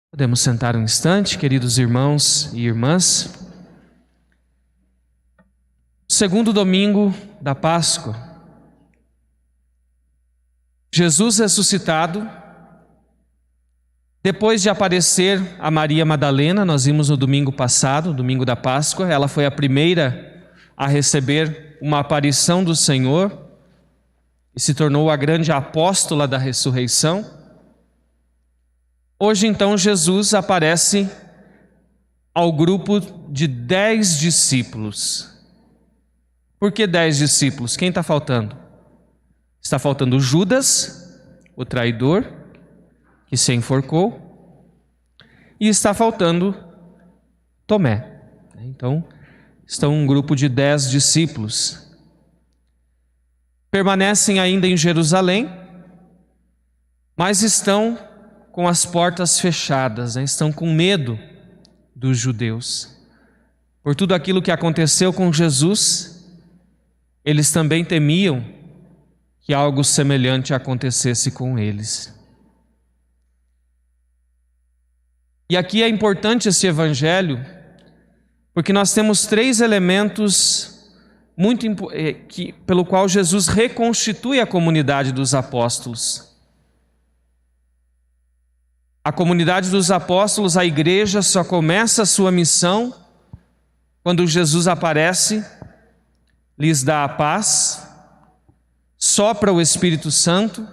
Podemos sentar um instante, queridos irmãos e irmãs. Segundo domingo da Páscoa. Jesus ressuscitado, depois de aparecer a Maria Madalena, nós vimos no domingo passado, domingo da Páscoa, ela foi a primeira a receber uma aparição do Senhor e se tornou a grande apóstola da ressurreição. Hoje então Jesus aparece ao grupo de 10 discípulos. Por que 10 discípulos? Quem está faltando? Está faltando Judas, o traidor, que se enforcou, e está faltando Tomé. Então, estão um grupo de 10 discípulos. Permanecem ainda em Jerusalém, mas estão com as portas fechadas, estão com medo dos judeus. Por tudo aquilo que aconteceu com Jesus, eles também temiam que algo semelhante acontecesse com eles. E aqui é importante esse evangelho, porque nós temos 3 elementos pelo qual Jesus reconstitui a comunidade dos apóstolos. A comunidade dos apóstolos, a igreja, só começa a sua missão quando Jesus aparece, lhes dá a paz, sopra o Espírito Santo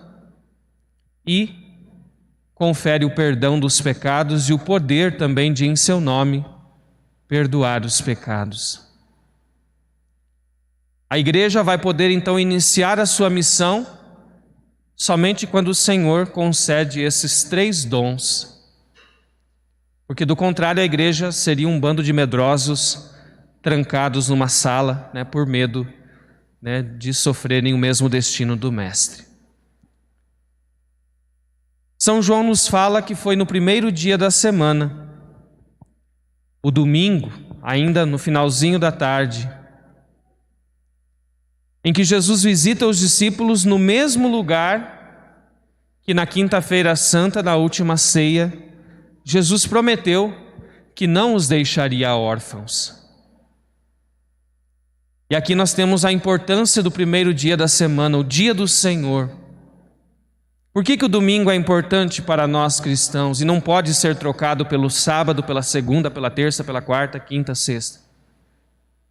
e confere o perdão dos pecados e o poder também de, em seu nome, perdoar os pecados. A igreja vai poder então iniciar a sua missão somente quando o Senhor concede esses 3 dons. Porque do contrário a igreja seria um bando de medrosos trancados numa sala, por medo de sofrerem o mesmo destino do Mestre. São João nos fala que foi no primeiro dia da semana, o domingo, ainda no finalzinho da tarde, em que Jesus visita os discípulos no mesmo lugar que na quinta-feira santa, na última ceia, Jesus prometeu que não os deixaria órfãos. E aqui nós temos a importância do primeiro dia da semana, o dia do Senhor. Por que o domingo é importante para nós cristãos e não pode ser trocado pelo sábado, pela segunda, pela terça, pela quarta, quinta, sexta?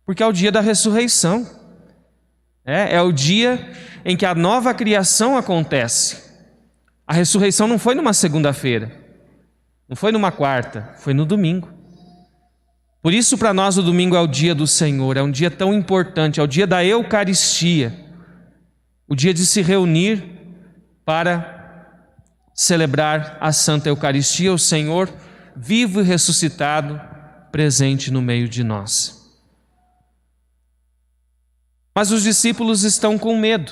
Porque é o dia da ressurreição. É o dia em que a nova criação acontece. A ressurreição não foi numa segunda-feira, não foi numa quarta, foi no domingo. Por isso para nós o domingo é o dia do Senhor, é um dia tão importante, é o dia da Eucaristia, o dia de se reunir para celebrar a Santa Eucaristia, o Senhor vivo e ressuscitado, presente no meio de nós. Mas os discípulos estão com medo.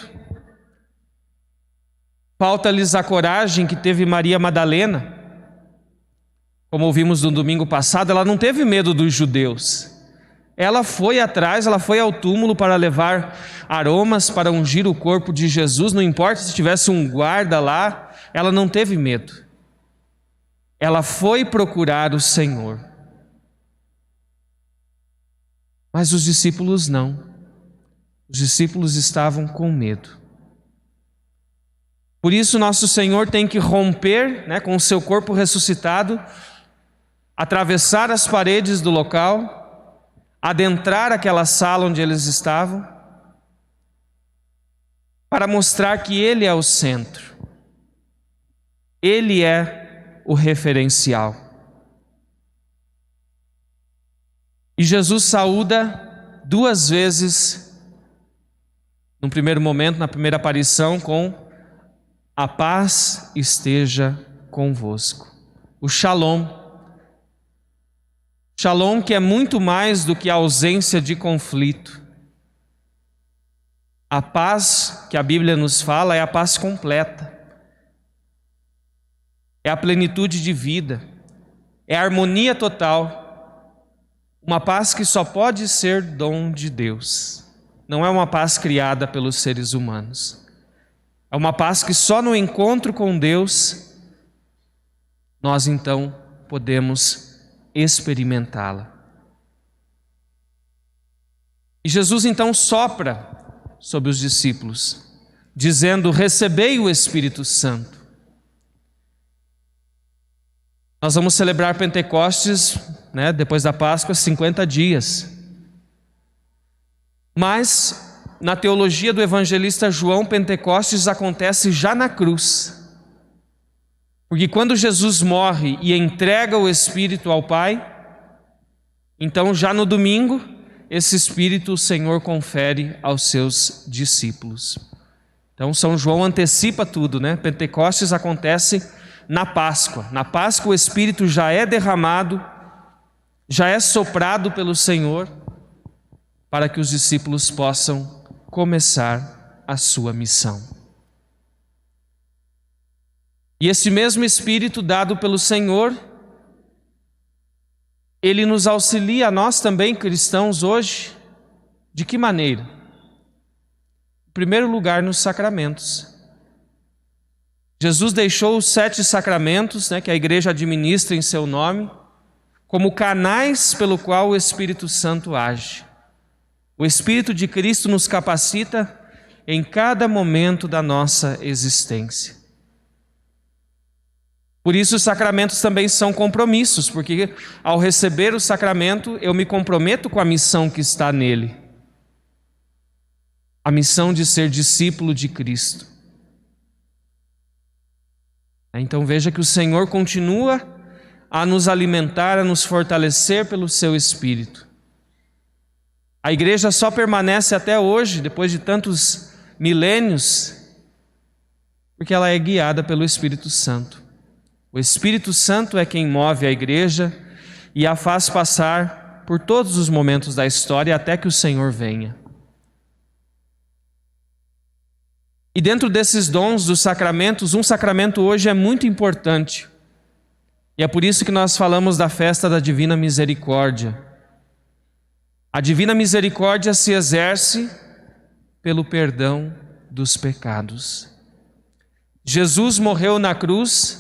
Falta-lhes a coragem que teve Maria Madalena. Como ouvimos no domingo passado, ela não teve medo dos judeus. Ela foi atrás, ela foi ao túmulo para levar aromas, para ungir o corpo de Jesus. Não importa se tivesse um guarda lá, ela não teve medo. Ela foi procurar o Senhor. Mas os discípulos não. Os discípulos estavam com medo. Por isso nosso Senhor tem que romper com o seu corpo ressuscitado, atravessar as paredes do local, adentrar aquela sala onde eles estavam, para mostrar que Ele é o centro. Ele é o referencial. E Jesus saúda 2 vezes, no primeiro momento, na primeira aparição, com a paz esteja convosco. O Shalom. Shalom que é muito mais do que a ausência de conflito. A paz que a Bíblia nos fala é a paz completa. É a plenitude de vida. É a harmonia total. Uma paz que só pode ser dom de Deus. Não é uma paz criada pelos seres humanos. É uma paz que só no encontro com Deus nós então podemos experimentá-la. E Jesus então sopra sobre os discípulos, dizendo: recebei o Espírito Santo. Nós vamos celebrar Pentecostes, depois da Páscoa, 50 dias. Mas, na teologia do evangelista João, Pentecostes acontece já na cruz. Porque quando Jesus morre e entrega o Espírito ao Pai, então já no domingo, esse Espírito o Senhor confere aos seus discípulos. Então São João antecipa tudo, Pentecostes acontece na Páscoa. Na Páscoa o Espírito já é derramado, já é soprado pelo Senhor, para que os discípulos possam começar a sua missão. E esse mesmo Espírito dado pelo Senhor, Ele nos auxilia a nós também, cristãos, hoje. De que maneira? Em primeiro lugar, nos sacramentos. Jesus deixou os 7 sacramentos, que a igreja administra em seu nome, como canais pelo qual o Espírito Santo age. O Espírito de Cristo nos capacita em cada momento da nossa existência. Por isso os sacramentos também são compromissos, porque ao receber o sacramento eu me comprometo com a missão que está nele. A missão de ser discípulo de Cristo. Então veja que o Senhor continua a nos alimentar, a nos fortalecer pelo seu Espírito. A igreja só permanece até hoje, depois de tantos milênios, porque ela é guiada pelo Espírito Santo. O Espírito Santo é quem move a igreja e a faz passar por todos os momentos da história até que o Senhor venha. E dentro desses dons dos sacramentos, um sacramento hoje é muito importante. E é por isso que nós falamos da festa da Divina Misericórdia. A Divina Misericórdia se exerce pelo perdão dos pecados. Jesus morreu na cruz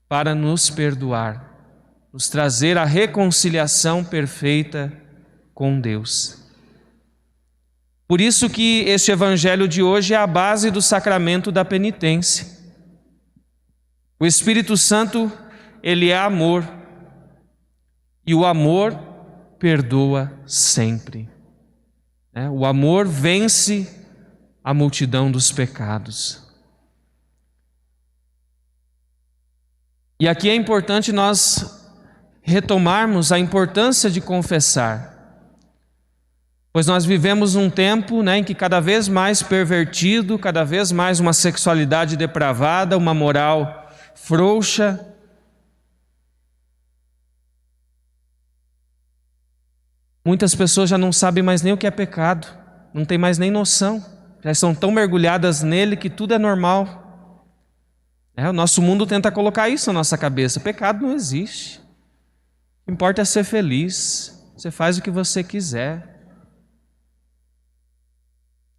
para nos perdoar, nos trazer a reconciliação perfeita com Deus. Por isso que este evangelho de hoje é a base do sacramento da penitência. O Espírito Santo, ele é amor, e o amor perdoa sempre. O amor vence a multidão dos pecados. E aqui é importante nós retomarmos a importância de confessar. Pois nós vivemos num tempo em que cada vez mais pervertido, cada vez mais uma sexualidade depravada, uma moral frouxa. Muitas pessoas já não sabem mais nem o que é pecado, não tem mais nem noção, já estão tão mergulhadas nele que tudo é normal. O nosso mundo tenta colocar isso na nossa cabeça: pecado não existe, o que importa é ser feliz, você faz o que você quiser.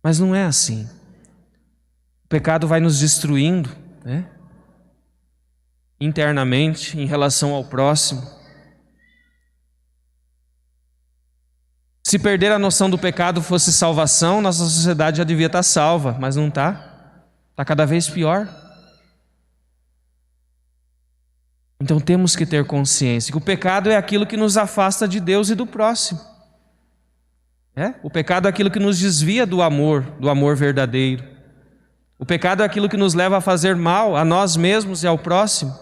Mas não é assim. O pecado vai nos destruindo, internamente, em relação ao próximo. Se perder a noção do pecado fosse salvação, nossa sociedade já devia estar salva, mas não está. Está cada vez pior. Então temos que ter consciência que o pecado é aquilo que nos afasta de Deus e do próximo. O pecado é aquilo que nos desvia do amor verdadeiro. O pecado é aquilo que nos leva a fazer mal a nós mesmos e ao próximo.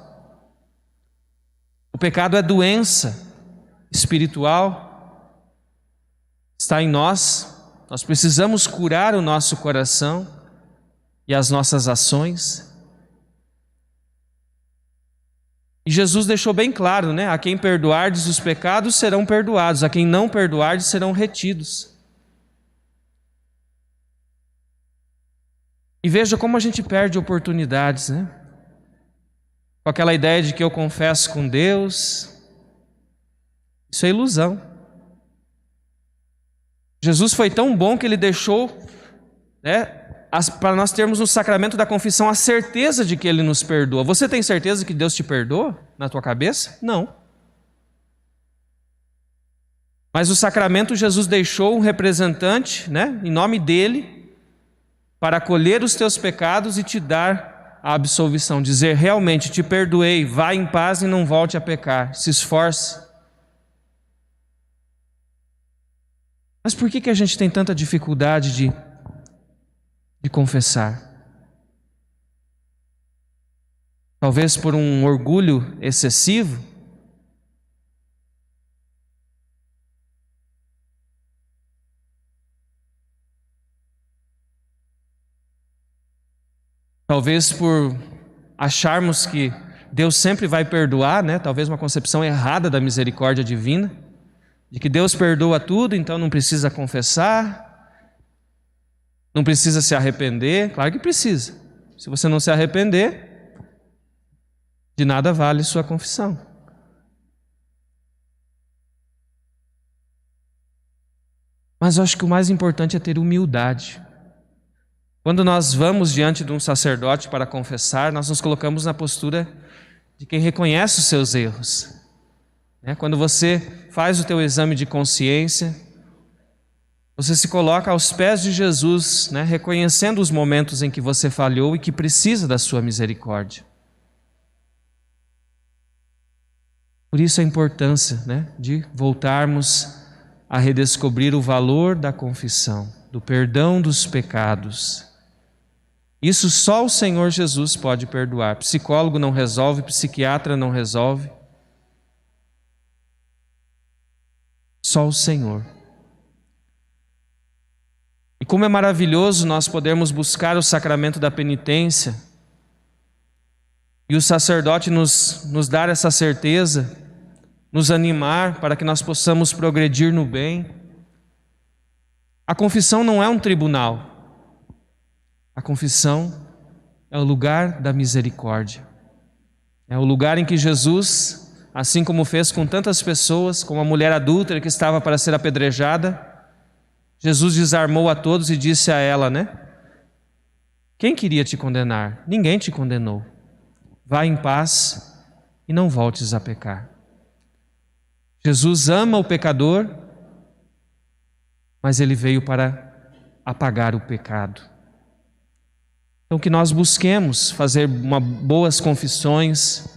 O pecado é doença espiritual, está em nós. Nós precisamos curar o nosso coração e as nossas ações. E Jesus deixou bem claro, a quem perdoardes os pecados serão perdoados, a quem não perdoardes serão retidos. E veja como a gente perde oportunidades, Com aquela ideia de que eu confesso com Deus. Isso é ilusão. Jesus foi tão bom que Ele deixou, para nós termos no sacramento da confissão a certeza de que Ele nos perdoa. Você tem certeza que Deus te perdoa? na tua cabeça? Não. Mas o sacramento, Jesus deixou um representante, né, em nome dele, para acolher os teus pecados e te dar a absolvição. Dizer, realmente, te perdoei, vá em paz e não volte a pecar. Se esforce. Mas por que a gente tem tanta dificuldade de confessar? Talvez por um orgulho excessivo? Talvez por acharmos que Deus sempre vai perdoar, né? Talvez uma concepção errada da misericórdia divina, de que Deus perdoa tudo, então não precisa confessar, não precisa se arrepender. Claro que precisa. Se você não se arrepender, de nada vale sua confissão. Mas eu acho que o mais importante é ter humildade. Quando nós vamos diante de um sacerdote para confessar, nós nos colocamos na postura de quem reconhece os seus erros. Quando você faz o teu exame de consciência, você se coloca aos pés de Jesus, reconhecendo os momentos em que você falhou e que precisa da sua misericórdia. Por isso a importância, de voltarmos a redescobrir o valor da confissão, do perdão dos pecados. Isso só o Senhor Jesus pode perdoar. Psicólogo não resolve, psiquiatra não resolve. Só o Senhor. E como é maravilhoso nós podermos buscar o sacramento da penitência e o sacerdote nos dar essa certeza, nos animar para que nós possamos progredir no bem. A confissão não é um tribunal. A confissão é o lugar da misericórdia. É o lugar em que Jesus, assim como fez com tantas pessoas, como a mulher adúltera que estava para ser apedrejada, Jesus desarmou a todos e disse a ela, quem queria te condenar? Ninguém te condenou. Vá em paz e não voltes a pecar. Jesus ama o pecador, mas ele veio para apagar o pecado. Então que nós busquemos fazer boas confissões.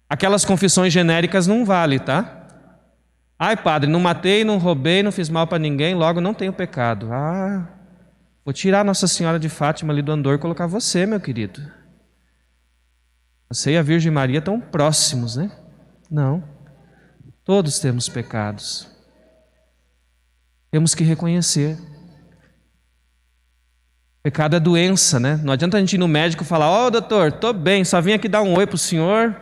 Aquelas confissões genéricas não valem, tá? Ai, padre, não matei, não roubei, não fiz mal para ninguém, logo não tenho pecado. Vou tirar Nossa Senhora de Fátima ali do andor e colocar você, meu querido. Você e a Virgem Maria estão próximos, Não. Todos temos pecados. Temos que reconhecer. Pecado é doença, Não adianta a gente ir no médico e falar, doutor, estou bem, só vim aqui dar um oi para o senhor,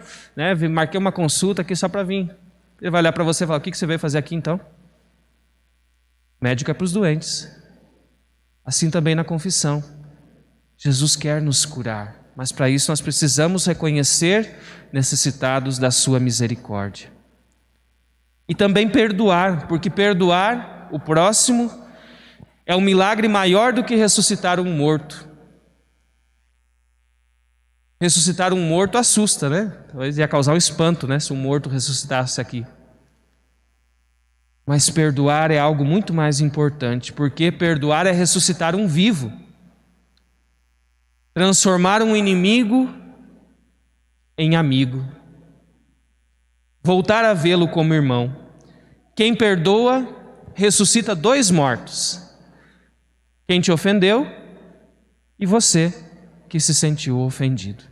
marquei uma consulta aqui só para vir. Ele vai olhar para você e falar, o que você veio fazer aqui então? Médico é para os doentes. Assim também na confissão. Jesus quer nos curar, mas para isso nós precisamos reconhecer necessitados da sua misericórdia. E também perdoar, porque perdoar o próximo é um milagre maior do que ressuscitar um morto. Ressuscitar um morto assusta, Talvez ia causar um espanto, se um morto ressuscitasse aqui. Mas perdoar é algo muito mais importante, porque perdoar é ressuscitar um vivo. Transformar um inimigo em amigo. Voltar a vê-lo como irmão. Quem perdoa, ressuscita dois mortos. Quem te ofendeu e você que se sentiu ofendido.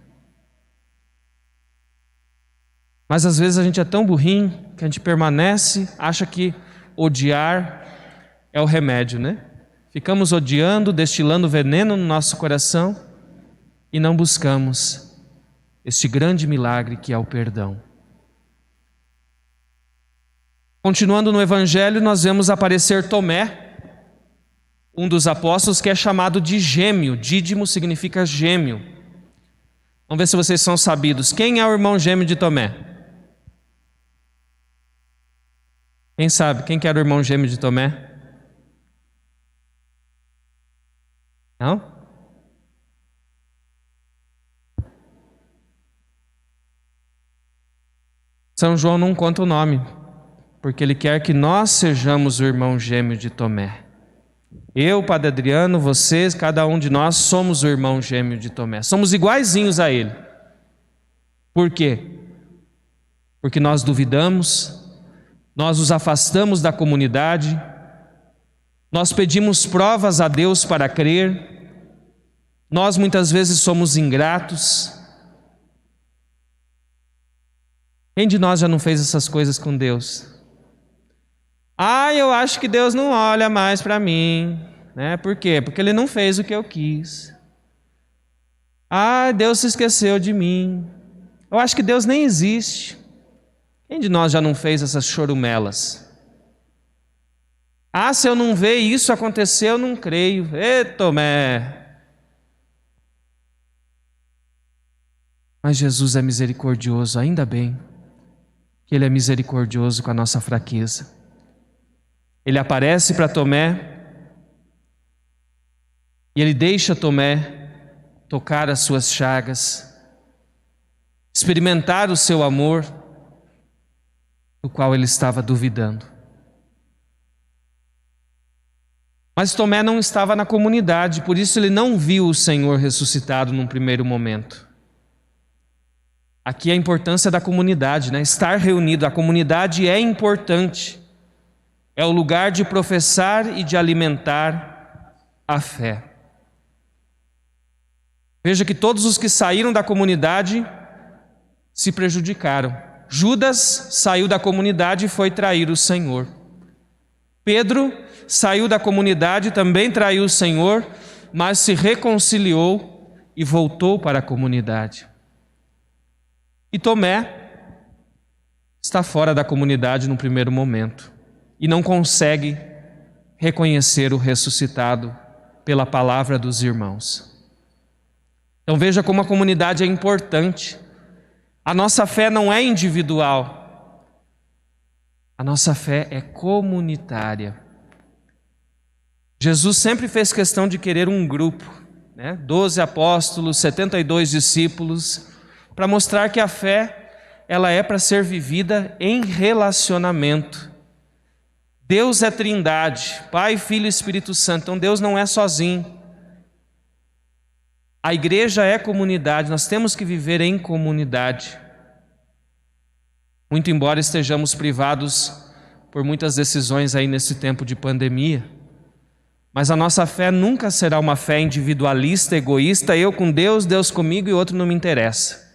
Mas às vezes a gente é tão burrinho que a gente permanece, acha que odiar é o remédio, Ficamos odiando, destilando veneno no nosso coração e não buscamos este grande milagre que é o perdão. Continuando no Evangelho, nós vemos aparecer Tomé, um dos apóstolos que é chamado de gêmeo. Dídimo significa gêmeo. Vamos ver se vocês são sabidos. Quem é o irmão gêmeo de Tomé? Quem sabe? Quem que era o irmão gêmeo de Tomé? Não? São João não conta o nome, porque ele quer que nós sejamos o irmão gêmeo de Tomé. Eu, Padre Adriano, vocês, cada um de nós somos o irmão gêmeo de Tomé. Somos iguaizinhos a ele. Por quê? Porque nós duvidamos, nós nos afastamos da comunidade, nós pedimos provas a Deus para crer, nós muitas vezes somos ingratos. Quem de nós já não fez essas coisas com Deus? Eu acho que Deus não olha mais para mim, né? Por quê? Porque Ele não fez o que eu quis. Deus se esqueceu de mim. Eu acho que Deus nem existe. Quem de nós já não fez essas chorumelas? Se eu não ver isso acontecer, eu não creio. Tomé. Mas Jesus é misericordioso, ainda bem que Ele é misericordioso com a nossa fraqueza. Ele aparece para Tomé e Ele deixa Tomé tocar as suas chagas, experimentar o seu amor, do qual ele estava duvidando. Mas Tomé não estava na comunidade, por isso ele não viu o Senhor ressuscitado num primeiro momento. Aqui a importância da comunidade, né? Estar reunido, a comunidade é importante. É o lugar de professar e de alimentar a fé. Veja que todos os que saíram da comunidade se prejudicaram. Judas saiu da comunidade e foi trair o Senhor. Pedro saiu da comunidade e também traiu o Senhor, mas se reconciliou e voltou para a comunidade. E Tomé está fora da comunidade no primeiro momento e não consegue reconhecer o ressuscitado pela palavra dos irmãos. Então veja como a comunidade é importante. A nossa fé não é individual, a nossa fé é comunitária. Jesus sempre fez questão de querer um grupo, 12 apóstolos, 72 discípulos, para mostrar que a fé ela é para ser vivida em relacionamento. Deus é Trindade, Pai, Filho e Espírito Santo, então Deus não é sozinho. A igreja é comunidade, nós temos que viver em comunidade. Muito embora estejamos privados por muitas decisões aí nesse tempo de pandemia, mas a nossa fé nunca será uma fé individualista, egoísta, eu com Deus, Deus comigo e outro não me interessa.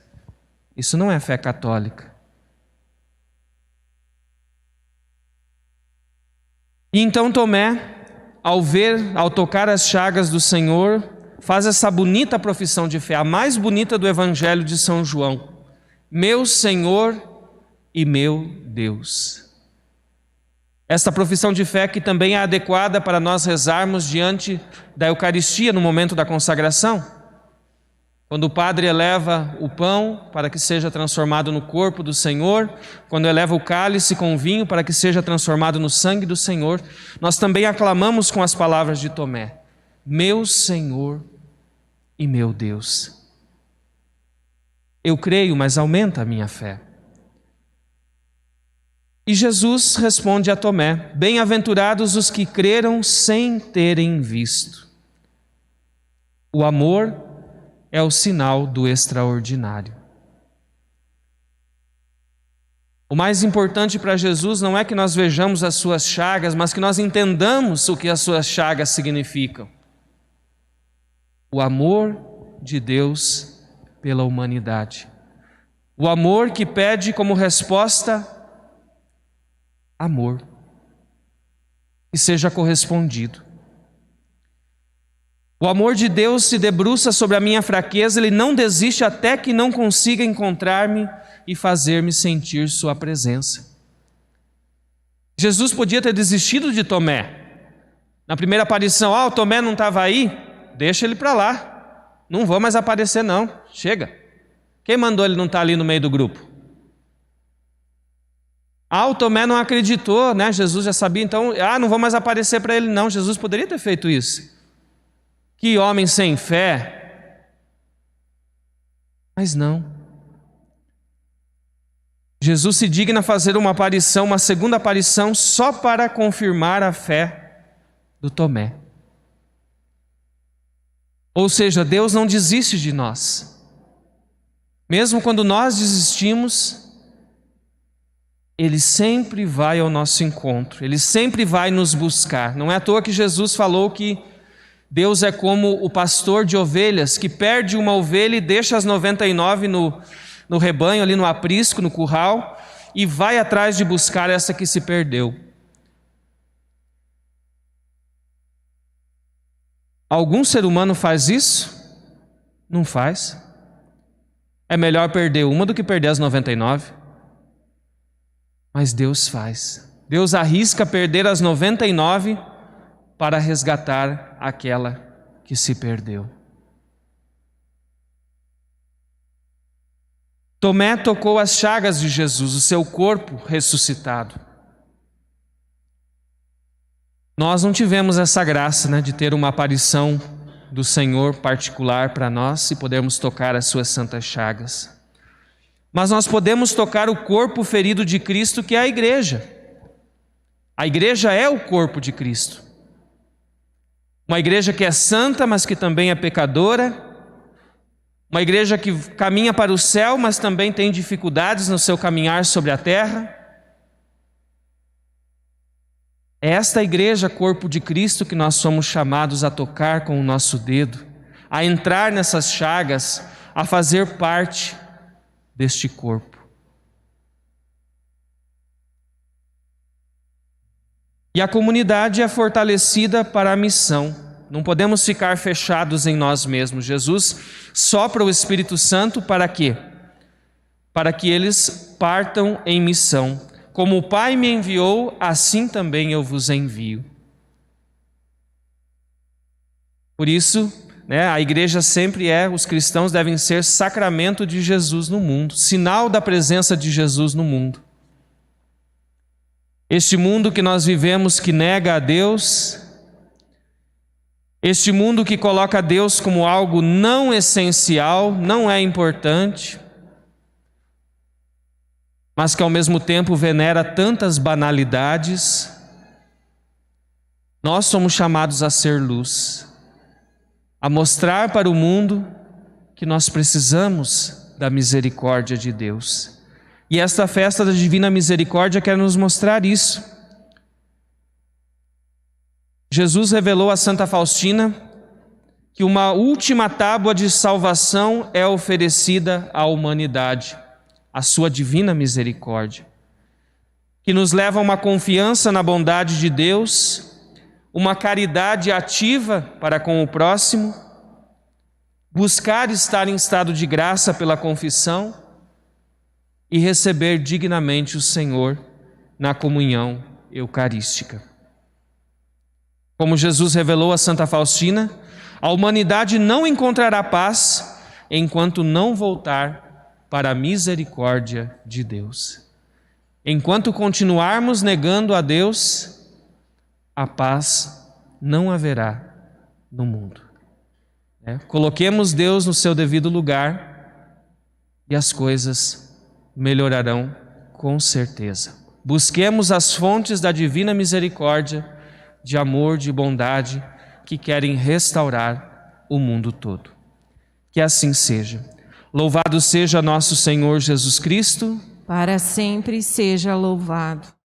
Isso não é fé católica. E então Tomé, ao tocar as chagas do Senhor, faz essa bonita profissão de fé, a mais bonita do Evangelho de São João. Meu Senhor e meu Deus. Esta profissão de fé que também é adequada para nós rezarmos diante da Eucaristia no momento da consagração. Quando o padre eleva o pão para que seja transformado no corpo do Senhor, quando eleva o cálice com vinho para que seja transformado no sangue do Senhor, nós também aclamamos com as palavras de Tomé: meu Senhor e meu Deus. Eu creio, mas aumenta a minha fé. E Jesus responde a Tomé: bem-aventurados os que creram sem terem visto. O amor é o sinal do extraordinário. O mais importante para Jesus não é que nós vejamos as suas chagas, mas que nós entendamos o que as suas chagas significam. O amor de Deus pela humanidade. O amor que pede como resposta amor. E seja correspondido. O amor de Deus se debruça sobre a minha fraqueza, Ele não desiste até que não consiga encontrar-me e fazer-me sentir Sua presença. Jesus podia ter desistido de Tomé. Na primeira aparição, o Tomé não estava aí, deixa ele para lá. Não vou mais aparecer não, chega. Quem mandou ele não estar ali no meio do grupo? O Tomé não acreditou, Jesus já sabia, então, não vou mais aparecer para ele não. Jesus poderia ter feito isso. Que homem sem fé. Mas não. Jesus se digna a fazer uma aparição, uma segunda aparição, só para confirmar a fé do Tomé. Ou seja, Deus não desiste de nós. Mesmo quando nós desistimos, Ele sempre vai ao nosso encontro, Ele sempre vai nos buscar. Não é à toa que Jesus falou que Deus é como o pastor de ovelhas, que perde uma ovelha e deixa as 99 no rebanho, ali no aprisco, no curral, e vai atrás de buscar essa que se perdeu. Algum ser humano faz isso? Não faz. É melhor perder uma do que perder as 99. Mas Deus faz. Deus arrisca perder as 99 para resgatar aquela que se perdeu. Tomé tocou as chagas de Jesus, o seu corpo ressuscitado. Nós não tivemos essa graça, de ter uma aparição do Senhor particular para nós e podermos tocar as suas santas chagas. Mas nós podemos tocar o corpo ferido de Cristo, que é a igreja. A igreja é o corpo de Cristo. Uma igreja que é santa, mas que também é pecadora. Uma igreja que caminha para o céu, mas também tem dificuldades no seu caminhar sobre a terra. É esta igreja, corpo de Cristo, que nós somos chamados a tocar com o nosso dedo, a entrar nessas chagas, a fazer parte deste corpo. E a comunidade é fortalecida para a missão. Não podemos ficar fechados em nós mesmos. Jesus sopra o Espírito Santo para quê? Para que eles partam em missão. Como o Pai me enviou, assim também eu vos envio. Por isso, a igreja sempre os cristãos devem ser sacramento de Jesus no mundo, sinal da presença de Jesus no mundo. Este mundo que nós vivemos, que nega a Deus, este mundo que coloca Deus como algo não essencial, não é importante, mas que ao mesmo tempo venera tantas banalidades, nós somos chamados a ser luz, a mostrar para o mundo que nós precisamos da misericórdia de Deus. E esta festa da Divina Misericórdia quer nos mostrar isso. Jesus revelou a Santa Faustina que uma última tábua de salvação é oferecida à humanidade, a sua divina misericórdia, que nos leva a uma confiança na bondade de Deus, uma caridade ativa para com o próximo, buscar estar em estado de graça pela confissão e receber dignamente o Senhor na comunhão eucarística. Como Jesus revelou a Santa Faustina, a humanidade não encontrará paz enquanto não voltar para a misericórdia de Deus. Enquanto continuarmos negando a Deus, a paz não haverá no mundo. Coloquemos Deus no seu devido lugar e as coisas melhorarão com certeza. Busquemos as fontes da divina misericórdia, de amor, de bondade, que querem restaurar o mundo todo. Que assim seja. Louvado seja nosso Senhor Jesus Cristo. Para sempre seja louvado.